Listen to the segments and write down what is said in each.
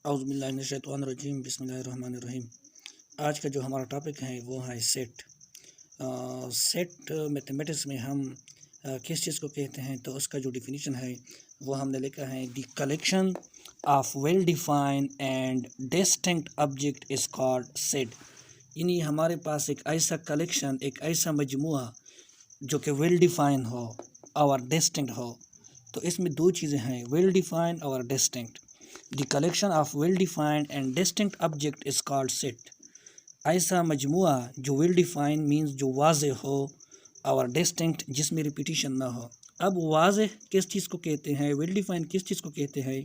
औज़ु बिल्लाहि मिनश शैतानिर रजीम बिस्मिल्लाहिर रहमानिर रहीम। आज का जो हमारा टॉपिक है वो है सेट। सेट मैथमेटिक्स में हम किस चीज़ को कहते हैं, तो उसका जो डिफिनीशन है वो हमने लिखा है the collection of well defined and distinct object is called set. यानी हमारे पास एक ऐसा कलेक्शन, एक ऐसा मजमुआ जो कि वेल डिफाइन हो और डिस्टिंक्ट हो। तो इसमें दो चीज़ें हैं, वेल डिफाइंड और distinct. The collection of well defined and distinct object is called set. ऐसा मजमुआ जो वेल डिफाइन मीन्स जो वाज़े हो और डिस्टिंक्ट जिसमें रिपीटिशन ना हो। अब वाज़े किस चीज़ को कहते हैं, वेल डिफाइन किस चीज़ को कहते हैं?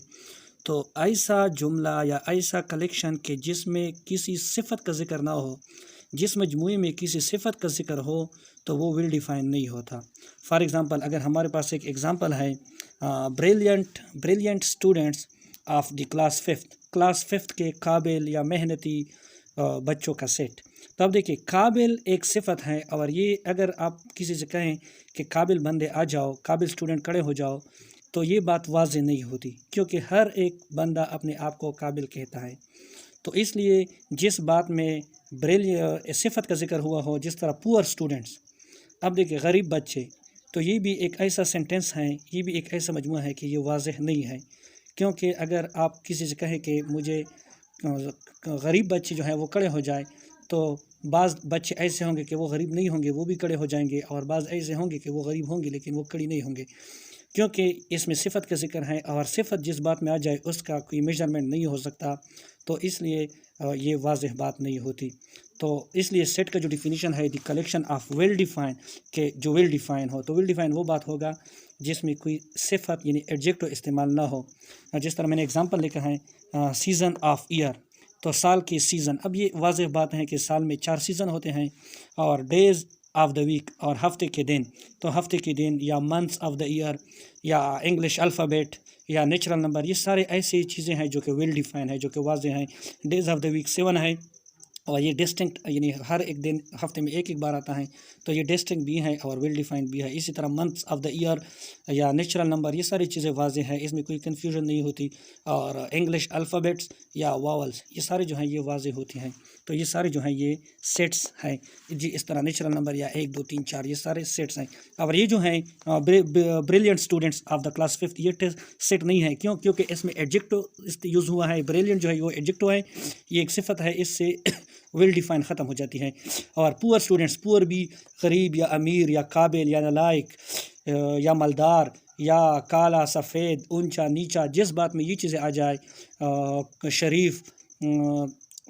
तो ऐसा जुमला या ऐसा कलेक्शन के जिसमें किसी सिफत का जिक्र ना हो, जिस मजमूए में किसी सिफत का जिक्र हो, तो वो वेल डिफाइन नहीं होता। फॉर एग्ज़ाम्पल, अगर हमारे पास एक एग्ज़ाम्पल है brilliant students of the class fifth के काबिल या मेहनती बच्चों का सेट। तो अब देखिए, काबिल एक सिफत है, और ये अगर आप किसी से कहें कि काबिल बंदे आ जाओ, काबिल स्टूडेंट खड़े हो जाओ, तो ये बात वाज़े नहीं होती, क्योंकि हर एक बंदा अपने आप को काबिल कहता है। तो इसलिए जिस बात में सिफत का जिक्र हुआ हो, जिस तरह पुअर स्टूडेंट्स, अब देखिए गरीब बच्चे, तो ये भी एक ऐसा सेंटेंस है, ये भी एक ऐसा मजमूआ है कि ये वाज़ेह नहीं है। क्योंकि अगर आप किसी से कहें कि मुझे गरीब बच्चे जो हैं वो खड़े हो जाए, तो बाज़ बच्चे ऐसे होंगे कि वो गरीब नहीं होंगे, वो भी खड़े हो जाएंगे, और बाज़ ऐसे होंगे कि वो गरीब होंगे लेकिन वो खड़ी नहीं होंगे, क्योंकि इसमें सिफत का जिक्र है, और सिफत जिस बात में आ जाए उसका कोई मेजरमेंट नहीं हो सकता। तो इसलिए ये वाज़ेह बात नहीं होती। तो इसलिए सेट का जो डिफिनीशन है, the collection of well define, के जो वेल डिफाइन हो, तो वेल डिफाइन वो बात होगा जिसमें कोई सिफत यानी एडजेक्टिव इस्तेमाल ना हो। जिस तरह मैंने एग्जांपल लिखा है सीज़न ऑफ ईयर, तो साल की सीज़न। अब ये वाज़ेह बात है कि साल में 4 सीज़न होते हैं, और डेज़ ऑफ द वीक, और हफ्ते के दिन, तो हफ्ते के दिन या मंथ्स ऑफ द ईयर या इंग्लिश अल्फ़ाबेट या नेचुरल नंबर, ये सारे ऐसी चीज़ें हैं जो कि वेल डिफाइन है, जो कि वाज़ेह हैं। डेज़ ऑफ द वीक 7 है, और ये डिस्टिंक्ट यानी हर एक दिन हफ्ते में एक बार आता है, तो ये डिस्टिंक्ट भी है और वेल डिफाइंड भी है। इसी तरह मंथ्स ऑफ द ईयर या नेचुरल नंबर, ये सारी चीज़ें वाज़ेह हैं, इसमें कोई कन्फ्यूजन नहीं होती। और इंग्लिश अल्फ़ाबेट्स या वावल्स, ये सारे जो हैं ये वाज़ेह होती हैं। तो ये सारे जो हैं ये सेट्स हैं जी। इस तरह नेचुरल नंबर या 1 2 3 4, ये सारे सेट्स हैं। और ये जो हैं brilliant students of the class fifth, ये सेट नहीं है। क्यों? क्योंकि इसमें एडजेक्टिव यूज़ हुआ है। ब्रिलियंट जो है वो एडजेक्टिव है, ये एक सिफत है, इससे वेल डिफाइन ख़त्म हो जाती है। और पुअर स्टूडेंट्स, पुअर भी गरीब या अमीर या काबिल या नालायक या मालदार या काला सफ़ेद, ऊंचा नीचा, जिस बात में ये चीज़ें आ जाए, शरीफ,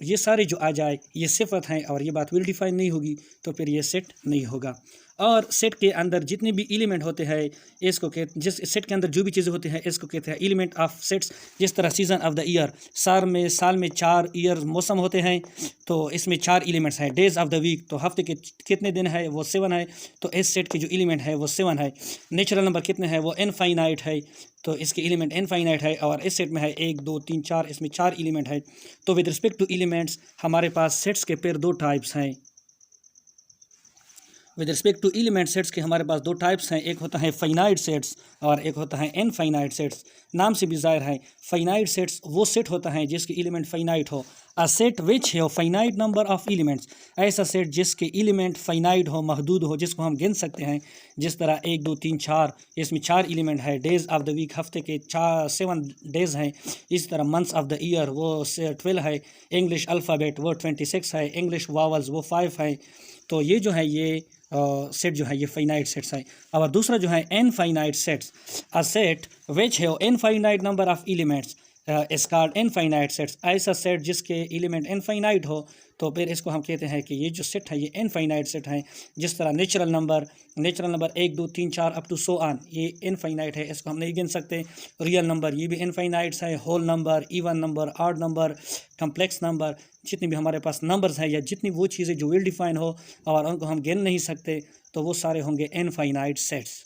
ये सारे जो आ जाए ये सिफत हैं, और ये बात वेल डिफाइन नहीं होगी, तो फिर ये सेट नहीं होगा। और सेट के अंदर जितने भी एलिमेंट होते हैं, इसको कहते, जिस सेट के अंदर जो भी चीज़ें होती हैं इसको कहते हैं एलिमेंट ऑफ सेट्स। जिस तरह सीज़न ऑफ द ईयर, साल में 4 ईयर मौसम होते हैं, तो इसमें 4 एलिमेंट्स हैं। डेज़ ऑफ द वीक, तो हफ्ते के कितने दिन है, वो 7 है, तो इस सेट के जो एलिमेंट है वो 7 है। नेचुरल नंबर कितने हैं, वो इनफाइनाइट है, तो इसके एलिमेंट इनफाइनाइट है, और इस सेट में है 1 2 3 4, इसमें 4 एलिमेंट है। तो विद रिस्पेक्ट टू एलिमेंट्स हमारे पास सेट्स के फिर 2 टाइप्स हैं। With respect to element sets के हमारे पास 2 टाइप्स हैं, एक होता है फाइनाइट सेट्स और एक होता है इनफाइनाइट सेट्स। नाम से भी ज़ाहिर है, फाइनाइट सेट्स वो सेट होता है जिसके एलिमेंट फाइनाइट हो। अ सेट विच है फाइनाइट नंबर ऑफ एलिमेंट्स, ऐसा सेट जिसके एलिमेंट फाइनाइट हो, महदूद हो, जिसको हम गिन सकते हैं। जिस तरह 1 2 3 4, इसमें 4 एलिमेंट है। डेज़ ऑफ द वीक, हफ्ते के 7 डेज़ हैं। इस तरह मंथ्स ऑफ द ईयर वो 12 है। इंग्लिश अल्फ़ाबेट वो 26 है। इंग्लिश वावल्स वो 5 है। तो ये जो है ये सेट जो है ये फाइनाइट सेट्स है। और दूसरा जो है infinite sets, a set which है infinite number of elements is called infinite sets. ऐसा सेट जिसके एलिमेंट इनफाइनाइट हो, तो फिर इसको हम कहते हैं कि ये जो सेट है ये इनफाइनाइट सेट है। जिस तरह natural number 1 2 3 4 up to so on, ये इनफाइनाइट है, इसको हम नहीं गिन सकते। रियल नंबर ये भी इनफाइनाइट्स है। Whole number, even number, odd number, complex number, जितनी भी हमारे पास नंबर्स हैं या जितनी वो चीज़ें जो वेल डिफाइन हो और उनको हम गिन नहीं सकते, तो वो सारे होंगे इनफाइनाइट सेट्स।